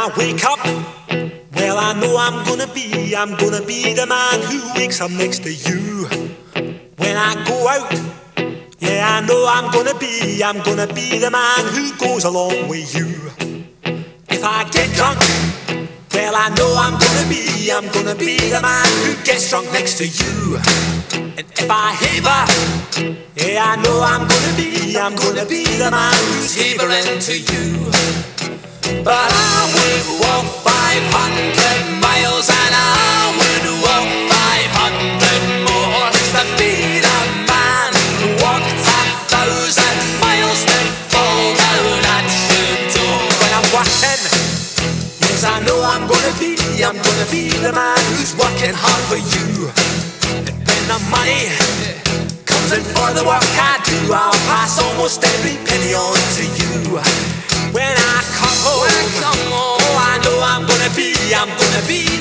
I wake up, well, I know I'm gonna be the man who wakes up next to you. When I go out, yeah, I know I'm gonna be the man who goes along with you. If I get drunk, well, I know I'm gonna be the man who gets drunk next to you. And if I haver, yeah, I know I'm gonna be the man who's havering to you. But I would walk 500 miles and I would walk 500 more just to be the man who walked 1,000 miles to fall down at your door. When I'm working, yes, I know I'm gonna be the man who's working hard for you. And when the money comes in for the work I do, I'll pass almost every penny on to you. When I come home, oh, I know I'm gonna be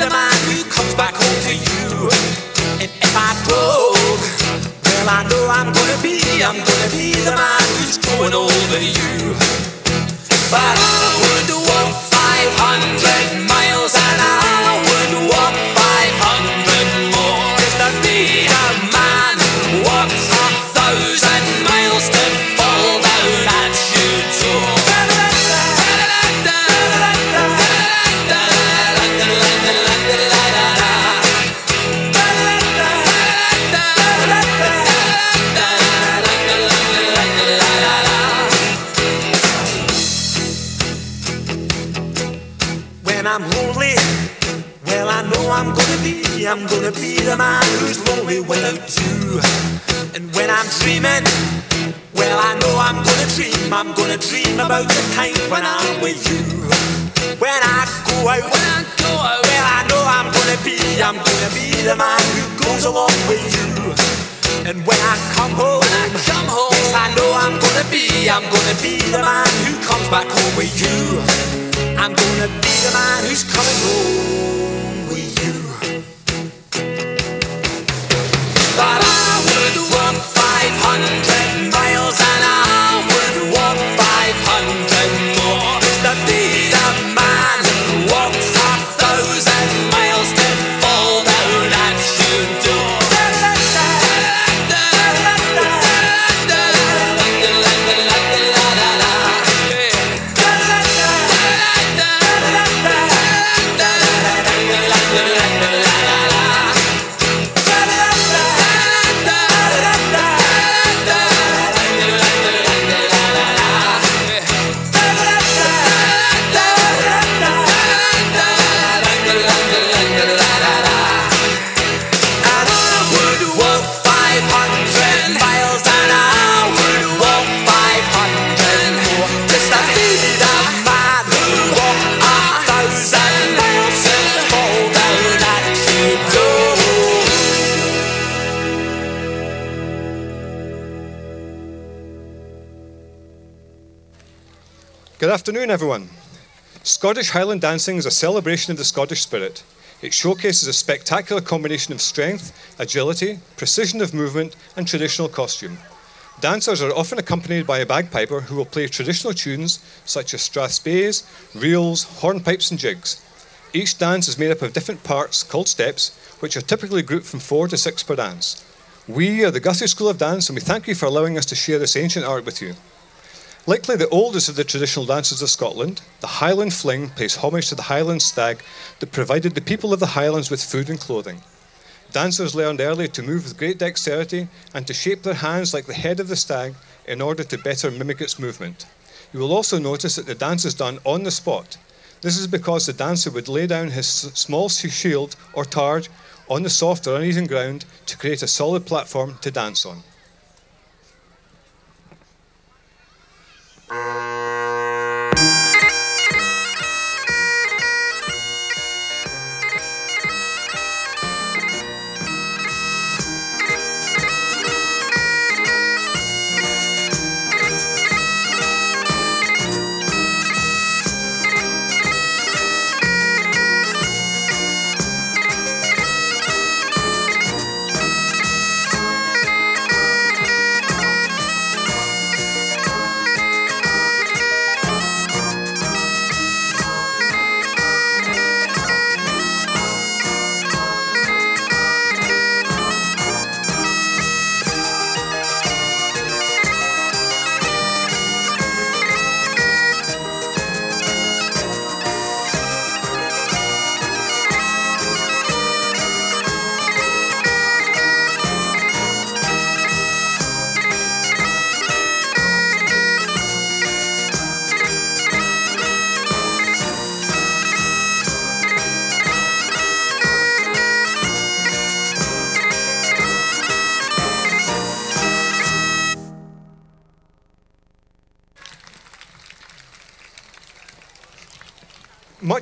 the man who comes back home to you. And if I broke, well, I know I'm gonna be the man who's going over you. But I would walk 500 miles and I would walk 500 more just to be the man who walks 1,000 miles to fall down at your door. When I'm lonely, well, I know I'm gonna be the man who's lonely without you. And when I'm dreaming, well, I know I'm gonna dream about the time when I'm with you. When I go out, well, I know I'm gonna be the man who goes along with you. And when I come home, yes, I know I'm gonna be the man who comes back home with you. I'm gonna be the man who's coming home with you. But I would walk 500 miles and I would walk 500 more just to be the man who walks 1,000 miles to fall down at your door. Good afternoon, everyone. Scottish Highland dancing is a celebration of the Scottish spirit. It showcases a spectacular combination of strength, agility, precision of movement, and traditional costume. Dancers are often accompanied by a bagpiper who will play traditional tunes such as strathspeys, reels, hornpipes, and jigs. Each dance is made up of different parts called steps, which are typically grouped from 4 to 6 per dance. We are the Guthrie School of Dance, and we thank you for allowing us to share this ancient art with you. Likely the oldest of the traditional dances of Scotland, the Highland Fling pays homage to the Highland stag that provided the people of the Highlands with food and clothing. Dancers learned early to move with great dexterity and to shape their hands like the head of the stag in order to better mimic its movement. You will also notice that the dance is done on the spot. This is because the dancer would lay down his small shield or targe on the soft or uneven ground to create a solid platform to dance on.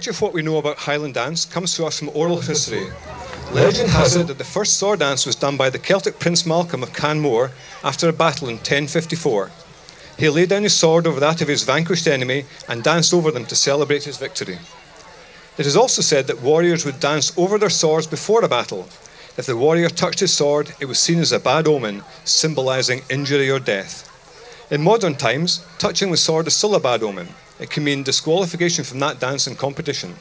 Much of what we know about Highland dance comes to us from oral history. Legend has it that the first sword dance was done by the Celtic Prince Malcolm of Canmore after a battle in 1054. He laid down his sword over that of his vanquished enemy and danced over them to celebrate his victory. It is also said that warriors would dance over their swords before a battle. If the warrior touched his sword, it was seen as a bad omen, symbolizing injury or death. In modern times, touching the sword is still a bad omen. It can mean disqualification from that dance in competition.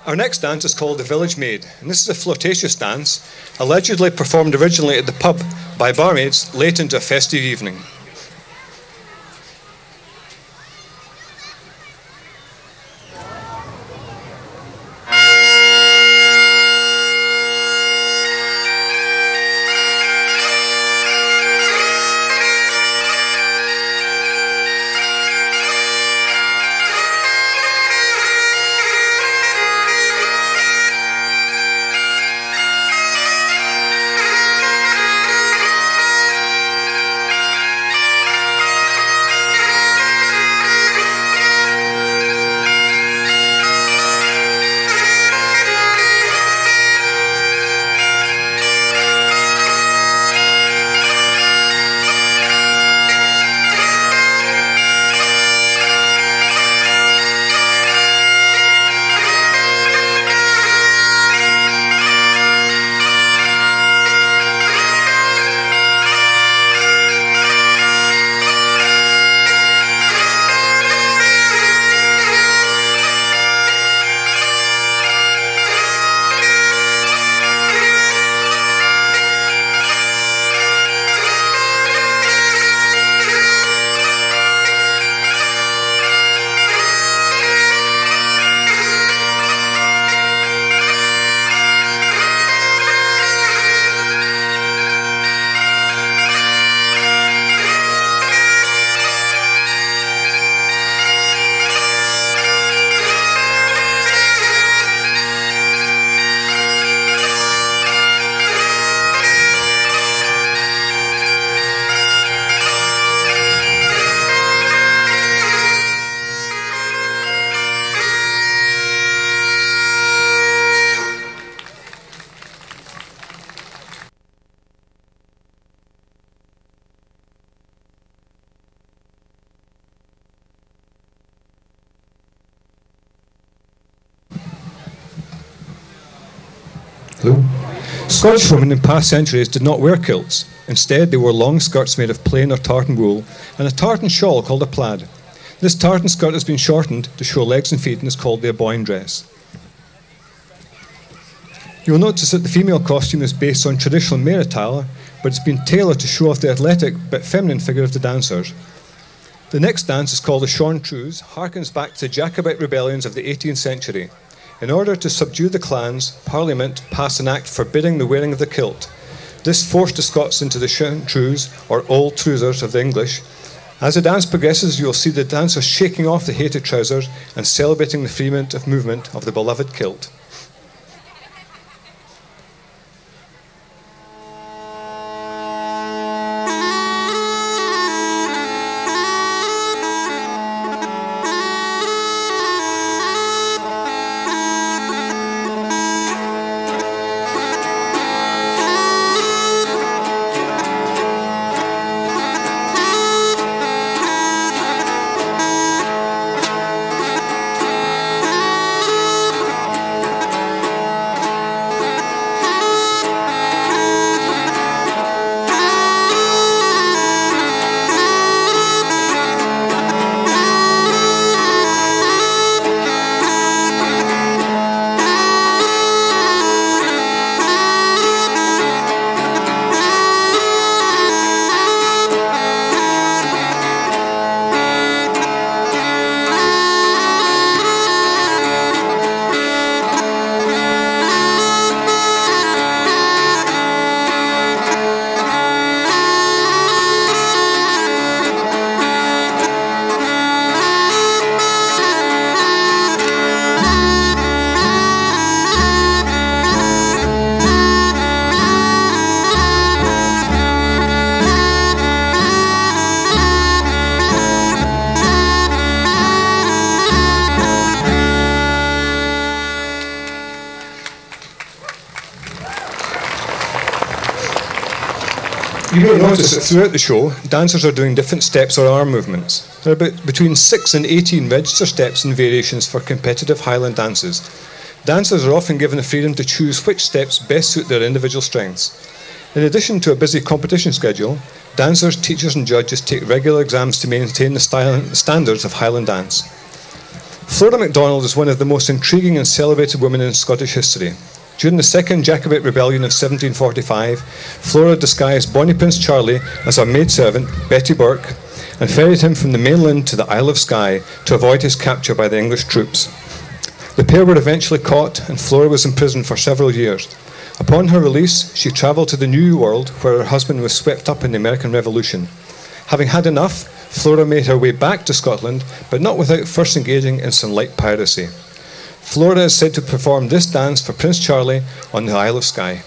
Our next dance is called the Village Maid, and this is a flirtatious dance, allegedly performed originally at the pub by barmaids late into a festive evening. Scottish women in past centuries did not wear kilts. Instead, they wore long skirts made of plain or tartan wool and a tartan shawl called a plaid. This tartan skirt has been shortened to show legs and feet and is called the Aboyne dress. You will notice that the female costume is based on traditional mare attire, but it's been tailored to show off the athletic but feminine figure of the dancers. The next dance is called the Chartreuse, harkens back to the Jacobite rebellions of the 18th century. In order to subdue the clans, Parliament passed an act forbidding the wearing of the kilt. This forced the Scots into the Chartreuse, or old trousers of the English. As the dance progresses, you will see the dancers shaking off the hated trousers and celebrating the freedom of movement of the beloved kilt. You may notice that throughout the show, dancers are doing different steps or arm movements. There are between 6 and 18 register steps and variations for competitive Highland dances. Dancers are often given the freedom to choose which steps best suit their individual strengths. In addition to a busy competition schedule, dancers, teachers and judges take regular exams to maintain the standards of Highland dance. Flora MacDonald is one of the most intriguing and celebrated women in Scottish history. During the Second Jacobite Rebellion of 1745, Flora disguised Bonnie Prince Charlie as her maidservant, Betty Burke, and ferried him from the mainland to the Isle of Skye to avoid his capture by the English troops. The pair were eventually caught, and Flora was imprisoned for several years. Upon her release, she travelled to the New World, where her husband was swept up in the American Revolution. Having had enough, Flora made her way back to Scotland, but not without first engaging in some light piracy. Flora is said to perform this dance for Prince Charlie on the Isle of Skye.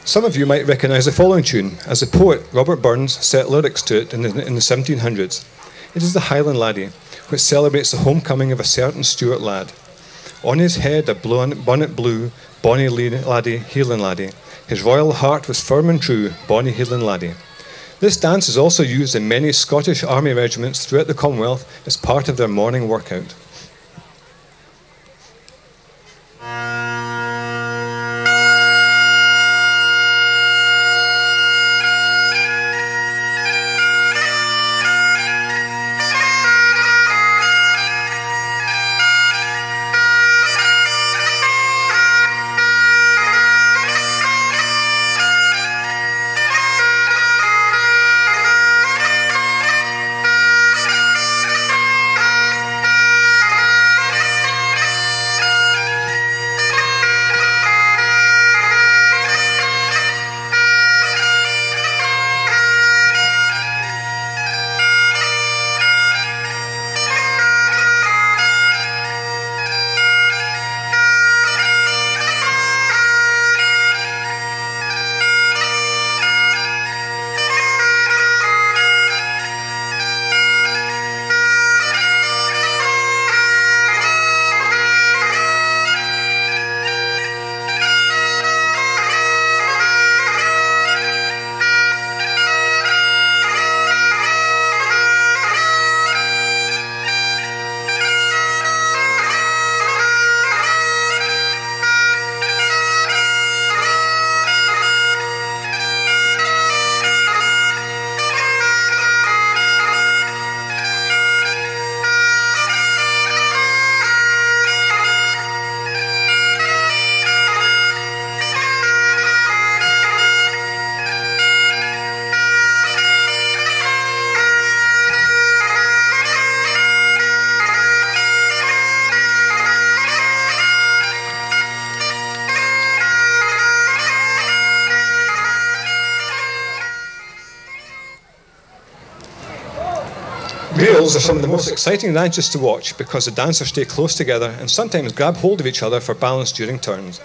Some of you might recognise the following tune, as the poet Robert Burns set lyrics to it in the 1700s. It is the Highland Laddie, which celebrates the homecoming of a certain Stuart lad. On his head a bonnet blue, bonny laddie, Hieland laddie. His royal heart was firm and true, bonny Hieland laddie. This dance is also used in many Scottish army regiments throughout the Commonwealth as part of their morning workout. Reels are some of the most exciting dances to watch because the dancers stay close together and sometimes grab hold of each other for balance during turns.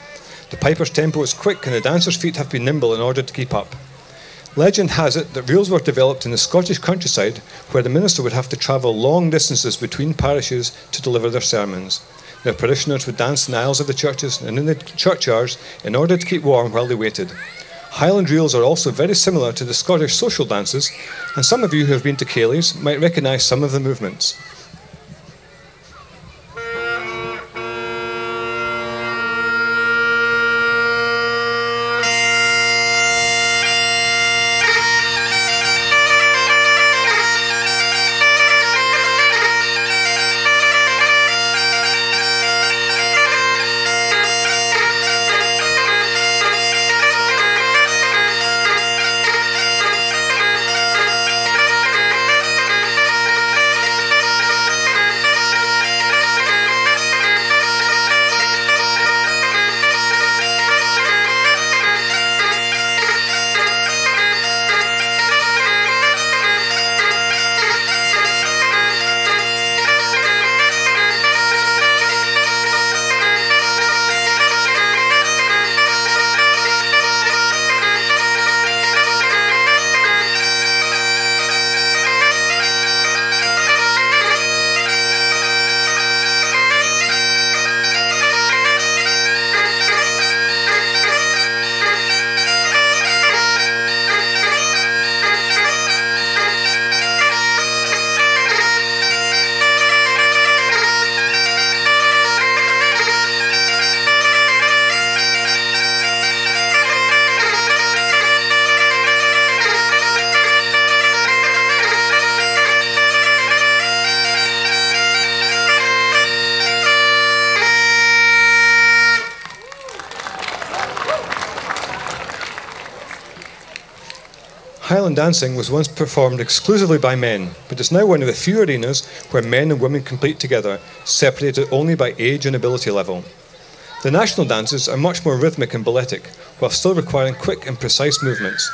The piper's tempo is quick and the dancers' feet have to be nimble in order to keep up. Legend has it that reels were developed in the Scottish countryside where the minister would have to travel long distances between parishes to deliver their sermons. Their parishioners would dance in the aisles of the churches and in the churchyards in order to keep warm while they waited. Highland reels are also very similar to the Scottish social dances, and some of you who have been to Cayley's might recognise some of the movements. Highland dancing was once performed exclusively by men, but is now one of the few arenas where men and women compete together, separated only by age and ability level. The national dances are much more rhythmic and balletic, while still requiring quick and precise movements.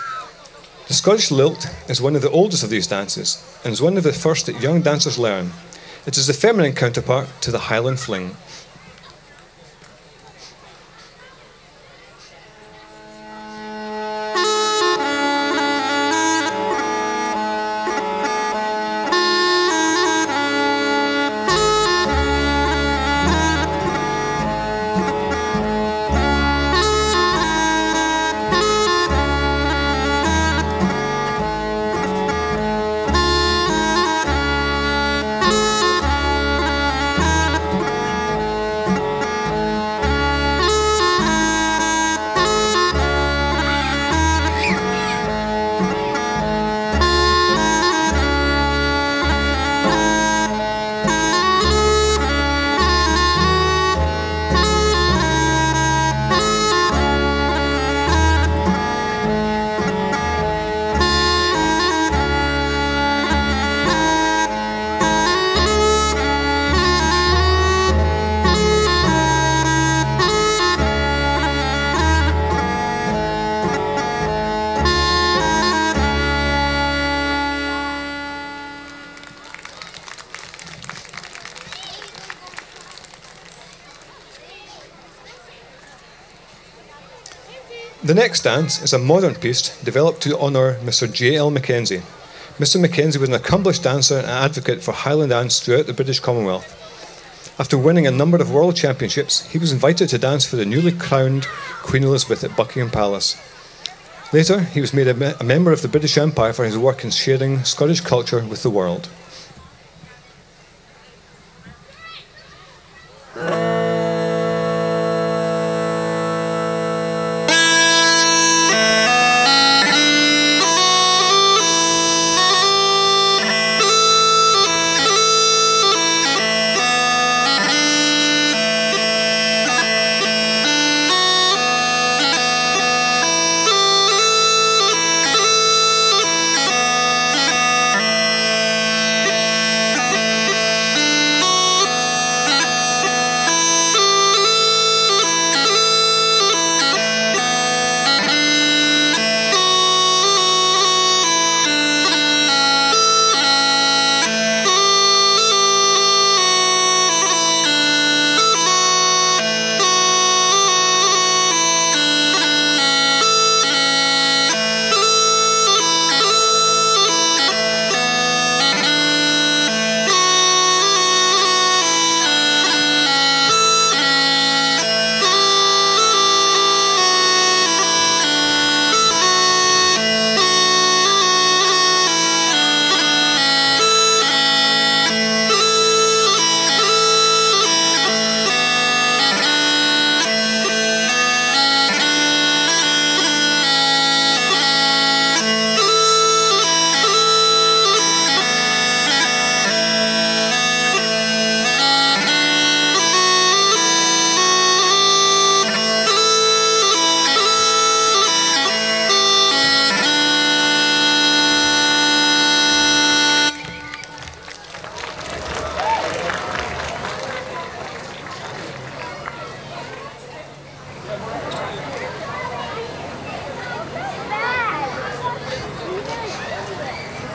The Scottish lilt is one of the oldest of these dances, and is one of the first that young dancers learn. It is the feminine counterpart to the Highland fling. The next dance is a modern piece developed to honour Mr. J.L. Mackenzie. Mr. Mackenzie was an accomplished dancer and advocate for Highland dance throughout the British Commonwealth. After winning a number of world championships, he was invited to dance for the newly crowned Queen Elizabeth at Buckingham Palace. Later, he was made a member of the British Empire for his work in sharing Scottish culture with the world.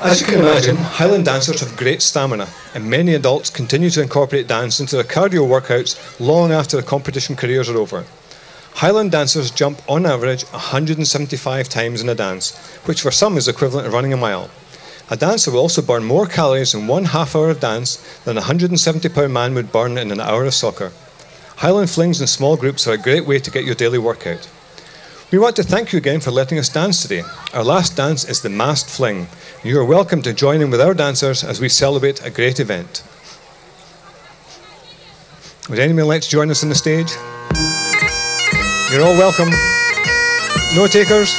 As you can imagine, Highland dancers have great stamina, and many adults continue to incorporate dance into their cardio workouts long after their competition careers are over. Highland dancers jump on average 175 times in a dance, which for some is equivalent to running a mile. A dancer will also burn more calories in 1/2 hour of dance than a 170-pound man would burn in an hour of soccer. Highland flings in small groups are a great way to get your daily workout. We want to thank you again for letting us dance today. Our last dance is the masked fling. You are welcome to join in with our dancers as we celebrate a great event. Would anyone like to join us on the stage? You're all welcome. No takers?